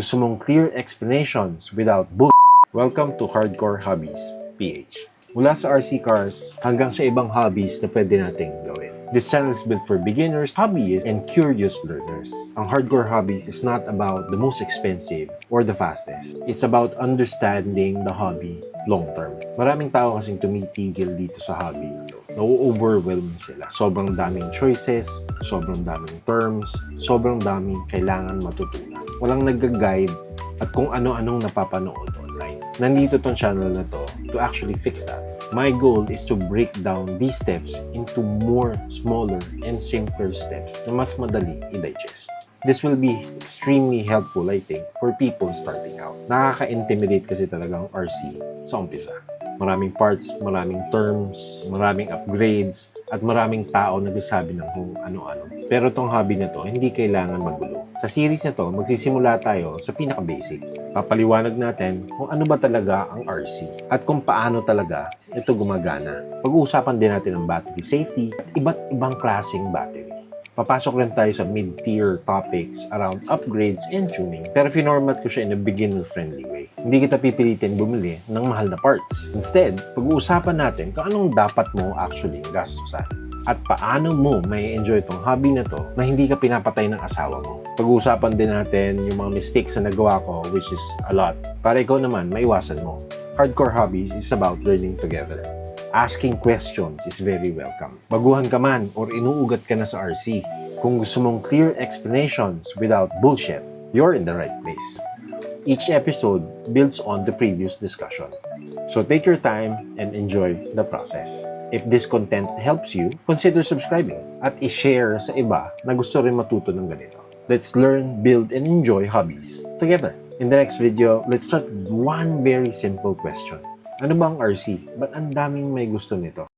Gusto mong clear explanations without bull. Welcome to Hardcore Hobbies, PH. Mula sa RC cars hanggang sa ibang hobbies na pwede nating gawin. This channel is built for beginners, hobbyists, and curious learners. Ang Hardcore Hobbies is not about the most expensive or the fastest. It's about understanding the hobby long-term. Maraming tao kasing tumitigil dito sa hobby na to. Na-overwhelm sila. Sobrang daming choices, sobrang daming terms, sobrang daming kailangan matutunan. Walang nag-guide at kung ano-anong napapanood online. Nandito tong channel na to actually fix that. My goal is to break down these steps into more smaller and simpler steps na mas madali i-digest. This will be extremely helpful, I think, for people starting out. Nakaka-intimidate kasi talaga ang RC sa umpisa. Maraming parts, maraming terms, maraming upgrades, at maraming tao nagsasabi ng kung ano-ano. Pero tong hobby na to, hindi kailangan magulo. Sa series na to, magsisimula tayo sa pinaka-basic. Papaliwanag natin kung ano ba talaga ang RC at kung paano talaga ito gumagana. Pag-uusapan din natin ang battery safety at iba't ibang klaseng battery. Papasok rin tayo sa mid-tier topics around upgrades and tuning. Pero finormat ko siya in a beginner-friendly way. Hindi kita pipilitin bumili ng mahal na parts. Instead, pag-uusapan natin kung anong dapat mo actually gastusan. At paano mo may enjoy itong hobby na to na hindi ka pinapatay ng asawa mo. Pag-uusapan din natin yung mga mistakes na nagawa ko, which is a lot. Para ikaw naman, maiwasan mo. Hardcore Hobbies is about learning together. Asking questions is very welcome. Baguhan ka man or inuugat ka na sa RC, kung gusto mong clear explanations without bullshit, you're in the right place. Each episode builds on the previous discussion. So take your time and enjoy the process. If this content helps you, consider subscribing at i-share sa iba na gusto rin matuto ng ganito. Let's learn, build, and enjoy hobbies together. In the next video, let's start with one very simple question. Ano ba ang RC? Ba't ang daming may gusto nito?